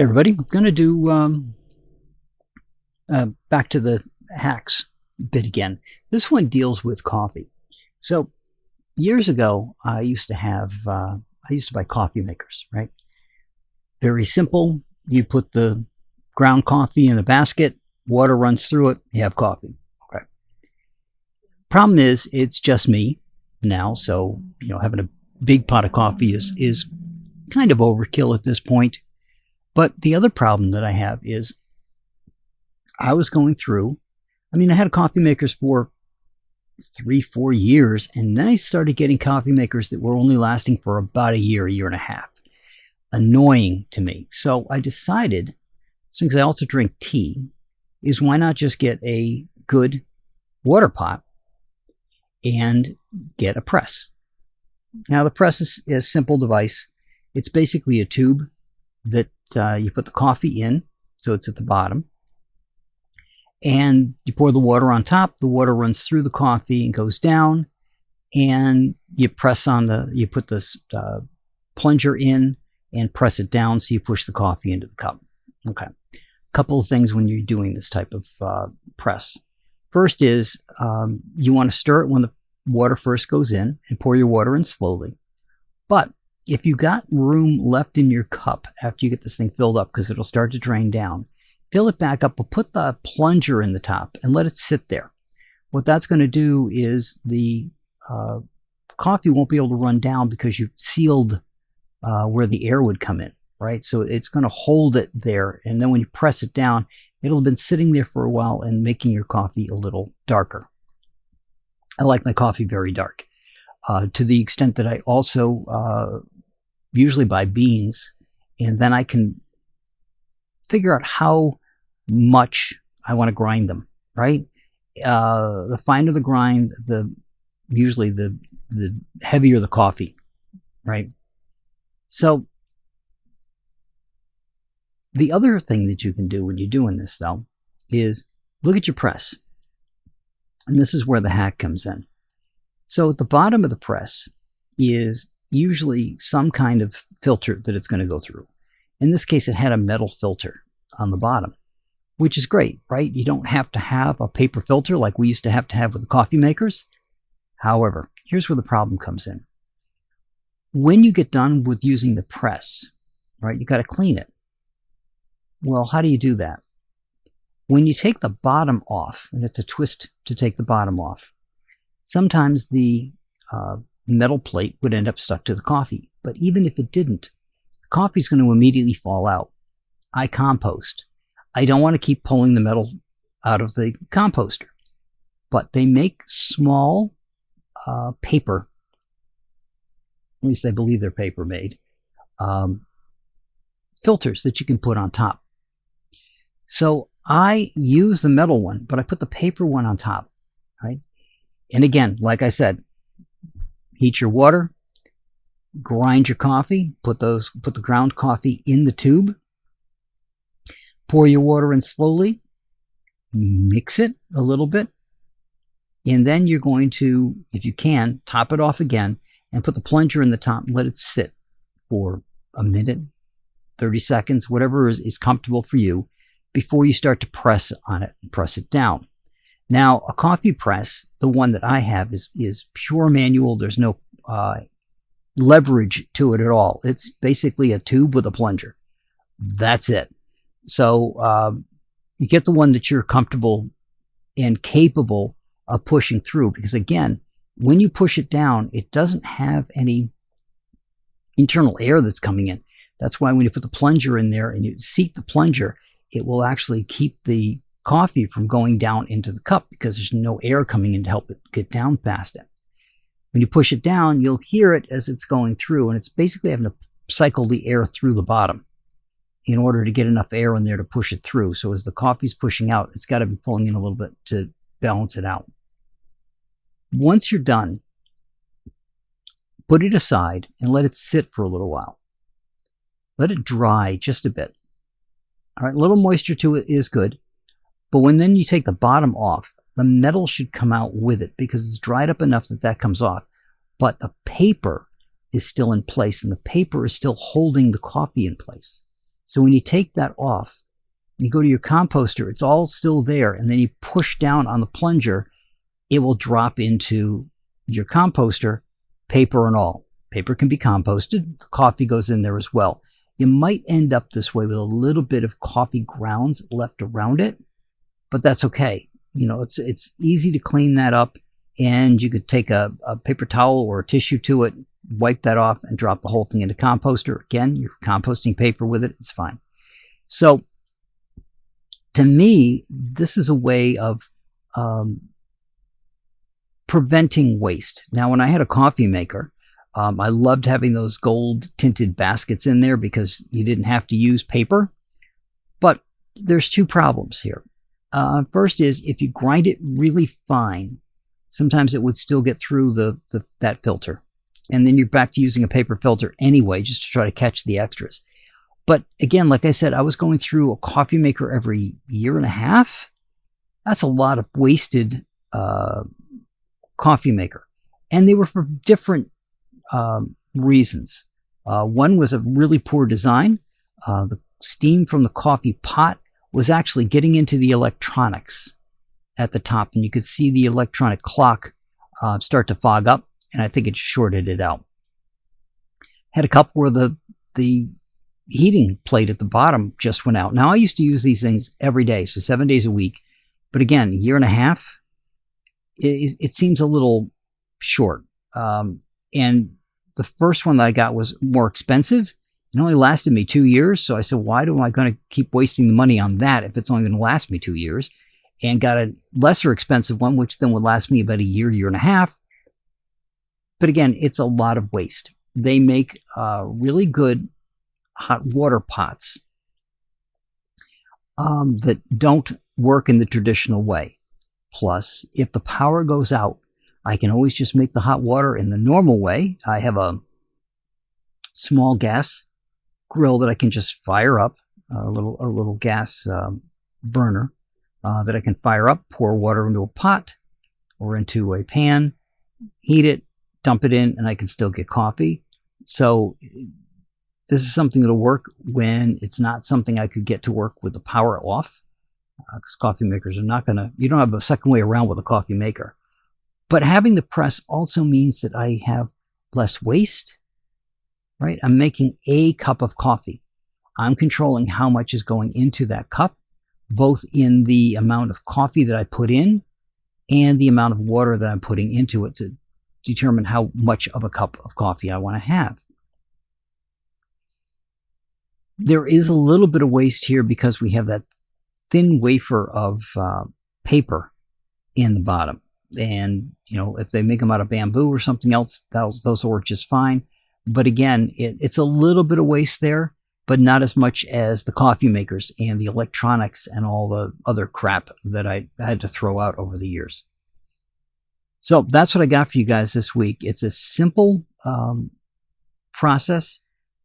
Hey everybody, I'm going to do back to the hacks bit again. This one deals with coffee. So years ago, I used to buy coffee makers, right? Very simple. You put the ground coffee in a basket, water runs through it, you have coffee. Okay. Problem is, it's just me now, so having a big pot of coffee is kind of overkill at this point. But the other problem that I have is I was going through, I had coffee makers for 3-4 years, and then I started getting coffee makers that were only lasting for about a year and a half. Annoying to me. So I decided, since I also drink tea, is why not just get a good water pot and get a press. Now the press is a simple device. It's basically a tube that you put the coffee in, so it's at the bottom, and you pour the water on top. The water runs through the coffee and goes down, and you press on you put this plunger in and press it down, so you push the coffee into the cup. Okay. A couple of things when you're doing this type of press. First is you want to stir it when the water first goes in and pour your water in slowly. But if you got room left in your cup after you get this thing filled up, because it'll start to drain down, fill it back up, but put the plunger in the top and let it sit there. What that's going to do is the coffee won't be able to run down because you've sealed where the air would come in, right? So it's going to hold it there. And then when you press it down, it'll have been sitting there for a while and making your coffee a little darker. I like my coffee very dark. To the extent that I also usually buy beans, and then I can figure out how much I want to grind them, right? The finer the grind, usually the heavier the coffee, right? So the other thing that you can do when you're doing this, though, is look at your press. And this is where the hack comes in. So at the bottom of the press is usually some kind of filter that it's going to go through. In this case, it had a metal filter on the bottom, which is great, right? You don't have to have a paper filter like we used to have with the coffee makers. However, here's where the problem comes in. When you get done with using the press, right, you got to clean it. Well, how do you do that? When you take the bottom off, and it's a twist to take the bottom off, sometimes the metal plate would end up stuck to the coffee. But even if it didn't, the coffee is going to immediately fall out. I compost. I don't want to keep pulling the metal out of the composter. But they make small paper, at least I believe they're paper made, filters that you can put on top. So I use the metal one, but I put the paper one on top, right? And again, like I said, heat your water, grind your coffee, put the ground coffee in the tube, pour your water in slowly, mix it a little bit, and then you're going to, if you can, top it off again and put the plunger in the top and let it sit for a minute, 30 seconds, whatever is comfortable for you, before you start to press on it and press it down. Now, a coffee press, the one that I have, is pure manual. There's no leverage to it at all. It's basically a tube with a plunger. That's it. So you get the one that you're comfortable and capable of pushing through, because again, when you push it down, it doesn't have any internal air that's coming in. That's why when you put the plunger in there and you seat the plunger, it will actually keep the coffee from going down into the cup because there's no air coming in to help it get down past it. When you push it down, you'll hear it as it's going through, and it's basically having to cycle the air through the bottom in order to get enough air in there to push it through. So as the coffee's pushing out, it's got to be pulling in a little bit to balance it out. Once you're done, put it aside and let it sit for a little while. Let it dry just a bit. All right, a little moisture to it is good, but when then you take the bottom off, the metal should come out with it because it's dried up enough that comes off, but the paper is still in place, and the paper is still holding the coffee in place. So when you take that off, you go to your composter, it's all still there, and then you push down on the plunger, it will drop into your composter, paper and all. Paper can be composted. The coffee goes in there as well. You might end up this way with a little bit of coffee grounds left around it, but that's okay. It's easy to clean that up, and you could take a paper towel or a tissue to it, wipe that off, and drop the whole thing into composter. Again, you're composting paper with it. It's fine. So to me, this is a way of preventing waste. Now, when I had a coffee maker, I loved having those gold tinted baskets in there because you didn't have to use paper. But there's two problems here. First is if you grind it really fine, sometimes it would still get through that filter. And then you're back to using a paper filter anyway, just to try to catch the extras. But again, like I said, I was going through a coffee maker every year and a half. That's a lot of wasted coffee maker. And they were for different reasons. One was a really poor design. The steam from the coffee pot was actually getting into the electronics at the top, and you could see the electronic clock start to fog up, and I think it shorted it out. Had a couple where the heating plate at the bottom just went out. Now, I used to use these things every day, so 7 days a week. But again, a year and a half, it seems a little short. And the first one that I got was more expensive. It only lasted me 2 years. So I said, why am I going to keep wasting the money on that if it's only going to last me 2 years? And got a lesser expensive one, which then would last me about a year and a half. But again, it's a lot of waste. They make really good hot water pots that don't work in the traditional way. Plus, if the power goes out, I can always just make the hot water in the normal way. I have a small gas grill that I can just fire up, a little gas burner that I can fire up, pour water into a pot or into a pan, heat it, dump it in, and I can still get coffee. So this is something that'll work when it's not something I could get to work with the power off, because coffee makers are not you don't have a second way around with a coffee maker. But having the press also means that I have less waste, right? I'm making a cup of coffee. I'm controlling how much is going into that cup, both in the amount of coffee that I put in and the amount of water that I'm putting into it to determine how much of a cup of coffee I want to have. There is a little bit of waste here because we have that thin wafer of paper in the bottom. And, if they make them out of bamboo or something else, those will work just fine. But again, it's a little bit of waste there, but not as much as the coffee makers and the electronics and all the other crap that I had to throw out over the years. So that's what I got for you guys this week. It's a simple process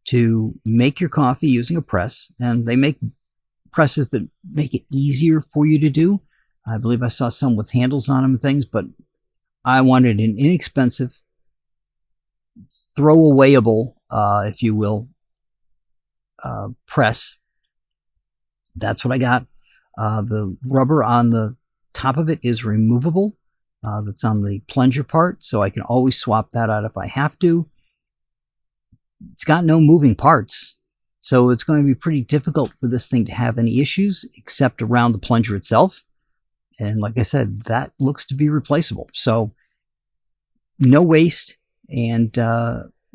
to make your coffee using a press, and they make presses that make it easier for you to do. I believe I saw some with handles on them and things, but I wanted an inexpensive, throwawayable, if you will, press. That's what I got. The rubber on the top of it is removable. That's on the plunger part, so I can always swap that out if I have to. It's got no moving parts, so it's going to be pretty difficult for this thing to have any issues except around the plunger itself. And like I said, that looks to be replaceable. So no waste, and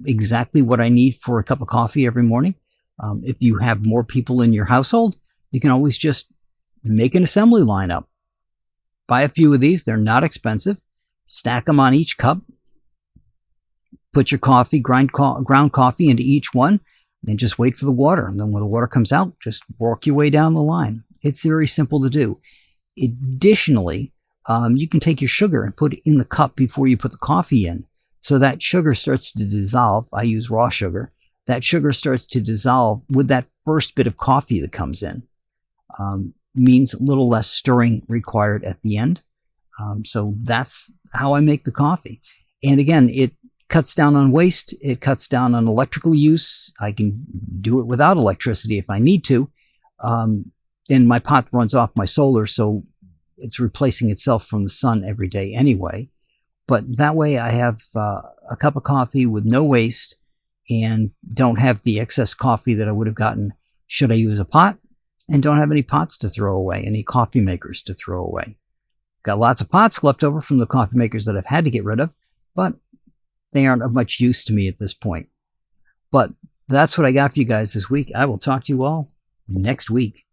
exactly what I need for a cup of coffee every morning. If you have more people in your household, you can always just make an assembly line up. Buy a few of these. They're not expensive. Stack them on each cup. Put your coffee, ground coffee into each one, and just wait for the water. And then when the water comes out, just work your way down the line. It's very simple to do. Additionally, you can take your sugar and put it in the cup before you put the coffee in. So that sugar starts to dissolve. I use raw sugar. That sugar starts to dissolve with that first bit of coffee that comes in. Means a little less stirring required at the end. So that's how I make the coffee. And again, it cuts down on waste. It cuts down on electrical use. I can do it without electricity if I need to. And my pot runs off my solar, so it's replacing itself from the sun every day anyway. But that way I have a cup of coffee with no waste and don't have the excess coffee that I would have gotten should I use a pot, and don't have any pots to throw away, any coffee makers to throw away. Got lots of pots left over from the coffee makers that I've had to get rid of, but they aren't of much use to me at this point. But that's what I got for you guys this week. I will talk to you all next week.